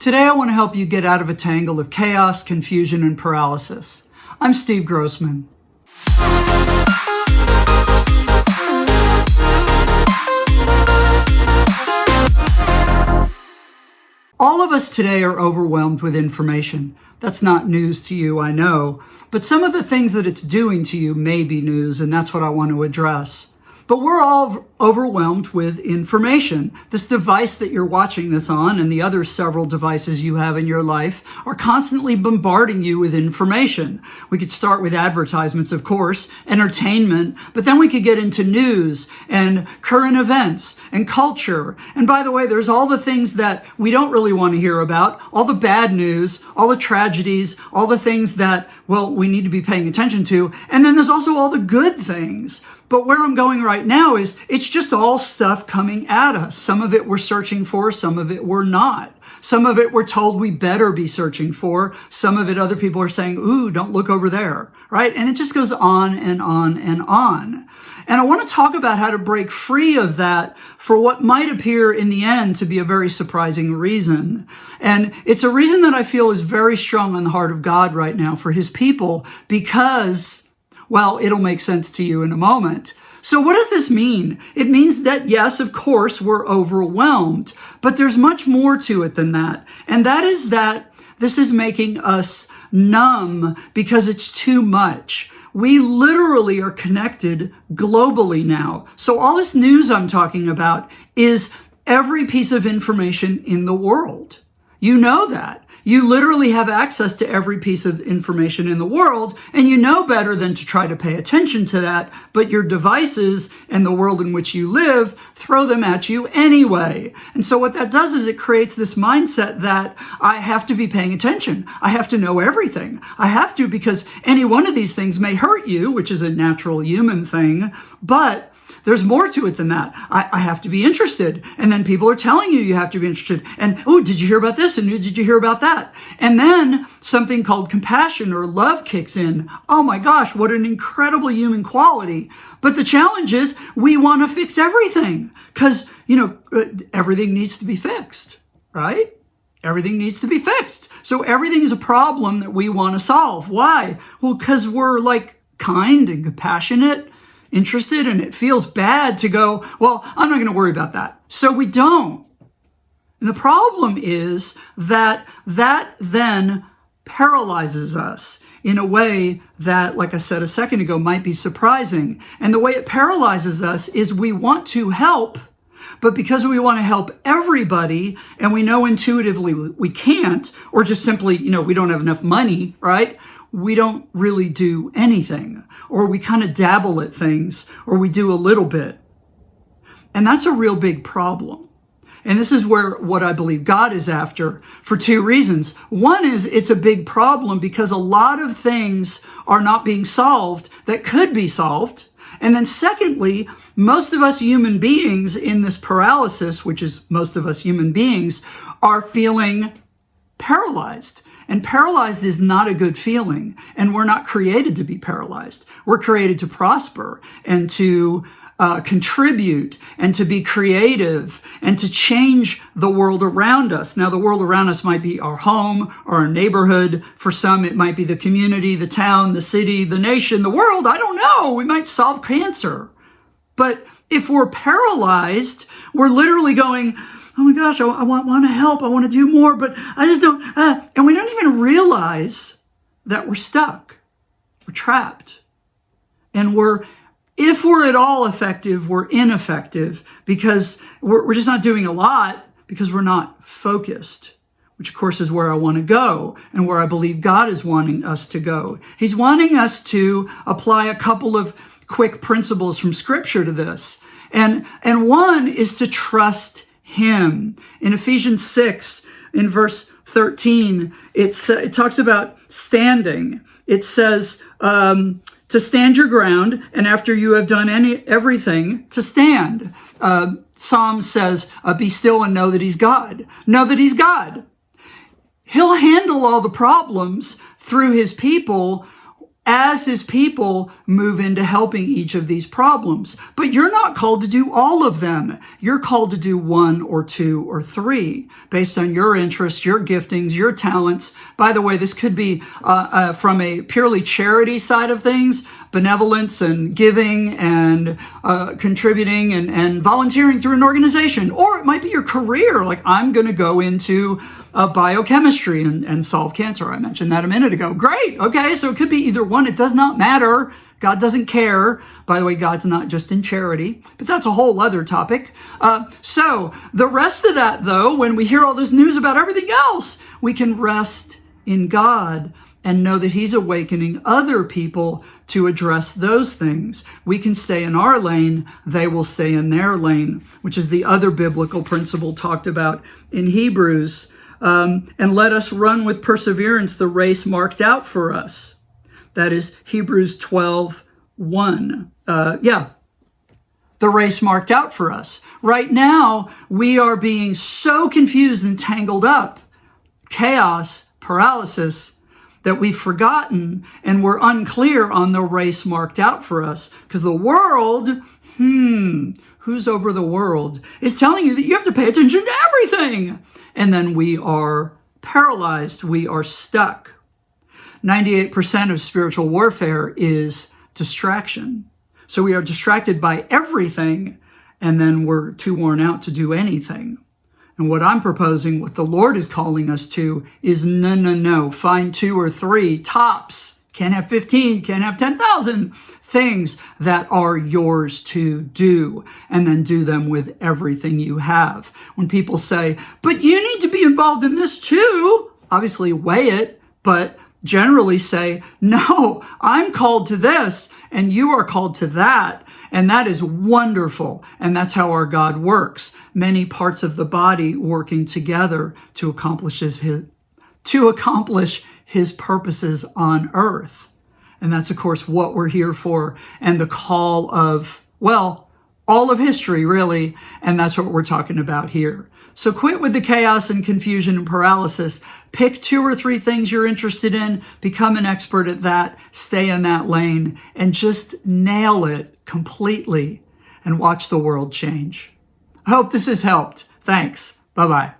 Today I want to help you get out of a tangle of chaos, confusion, and paralysis. I'm Steve Grossman. All of us today are overwhelmed with information. That's not news to you, I know, but some of the things that it's doing to you may be news, and that's what I want to address. But we're all overwhelmed with information. This device that you're watching this on and the other several devices you have in your life are constantly bombarding you with information. We could start with advertisements, of course, entertainment, but then we could get into news and current events and culture. And by the way, there's all the things that we don't really want to hear about, all the bad news, all the tragedies, all the things that, well, we need to be paying attention to. And then there's also all the good things. But where I'm going right now is it's just all stuff coming at us. Some of it we're searching for, some of it we're not. Some of it we're told we better be searching for. Some of it other people are saying, ooh, don't look over there, right? And it just goes on and on and on. And I want to talk about how to break free of that for what might appear in the end to be a very surprising reason. And it's a reason that I feel is very strong on the heart of God right now for his people because, well, it'll make sense to you in a moment. So what does this mean? It means that, yes, of course, we're overwhelmed, but there's much more to it than that. And that is that this is making us numb because it's too much. We literally are connected globally now. So all this news I'm talking about is every piece of information in the world. You know that. You literally have access to every piece of information in the world, and you know better than to try to pay attention to that, but your devices and the world in which you live throw them at you anyway. And so what that does is it creates this mindset that I have to be paying attention. I have to know everything. I have to because any one of these things may hurt you, which is a natural human thing, but there's more to it than that. I have to be interested. And then people are telling you you have to be interested. And, oh, did you hear about this? And did you hear about that? And then something called compassion or love kicks in. Oh my gosh, what an incredible human quality. But the challenge is we want to fix everything because, everything needs to be fixed, right? Everything needs to be fixed. So everything is a problem that we want to solve. Why? Well, because we're kind and compassionate, interested, and it feels bad to go, well, I'm not going to worry about that. So we don't. And the problem is that then paralyzes us in a way that, like I said a second ago, might be surprising. And the way it paralyzes us is we want to help, but because we want to help everybody and we know intuitively we can't, or just simply, we don't have enough money, right? We don't really do anything, or we kind of dabble at things, or we do a little bit. And that's a real big problem. And this is what I believe God is after for two reasons. One is it's a big problem because a lot of things are not being solved that could be solved. And then secondly, most of us human beings in this paralysis, which is most of us human beings, are feeling paralyzed. And paralyzed is not a good feeling. And we're not created to be paralyzed. We're created to prosper and to contribute and to be creative and to change the world around us. Now, the world around us might be our home or our neighborhood. For some, it might be the community, the town, the city, the nation, the world. I don't know. We might solve cancer. But if we're paralyzed, we're literally going, oh my gosh, I want to help. I want to do more, but I just don't. And we don't even realize that we're stuck. We're trapped. And if we're at all effective, we're ineffective because we're just not doing a lot because we're not focused, which of course is where I want to go and where I believe God is wanting us to go. He's wanting us to apply a couple of quick principles from Scripture to this. And one is to trust him. In Ephesians 6, in verse 13, it talks about standing. It says to stand your ground, and after you have done everything, to stand. Psalm says, be still and know that he's God. Know that he's God. He'll handle all the problems through his people as his people move into helping each of these problems. But you're not called to do all of them. You're called to do one or two or three based on your interests, your giftings, your talents. By the way, this could be from a purely charity side of things, benevolence and giving and contributing and volunteering through an organization. Or it might be your career. Like, I'm going to go into biochemistry and solve cancer. I mentioned that a minute ago. Great. Okay. So it could be either one. It does not matter. God doesn't care. By the way, God's not just in charity, but that's a whole other topic. So the rest of that, though, when we hear all this news about everything else, we can rest in God and know that he's awakening other people to address those things. We can stay in our lane, they will stay in their lane, which is the other biblical principle talked about in Hebrews. And let us run with perseverance the race marked out for us. That is Hebrews 12:1. The race marked out for us. Right now, we are being so confused and tangled up, chaos, paralysis, that we've forgotten and we're unclear on the race marked out for us. Because the world, who's over the world, is telling you that you have to pay attention to everything. And then we are paralyzed. We are stuck. 98% of spiritual warfare is distraction. So we are distracted by everything, and then we're too worn out to do anything. And what I'm proposing, what the Lord is calling us to, is no. Find 2 or 3 tops. Can't have 15, can't have 10,000 things that are yours to do, and then do them with everything you have. When people say, but you need to be involved in this too, obviously weigh it, but generally say, no, I'm called to this, and you are called to that. And that is wonderful. And that's how our God works. Many parts of the body working together to accomplish his purposes on earth. And that's, of course, what we're here for. And the call of, well, all of history, really. And that's what we're talking about here. So quit with the chaos and confusion and paralysis. Pick 2 or 3 things you're interested in. Become an expert at that. Stay in that lane and just nail it completely and watch the world change. I hope this has helped. Thanks. Bye-bye.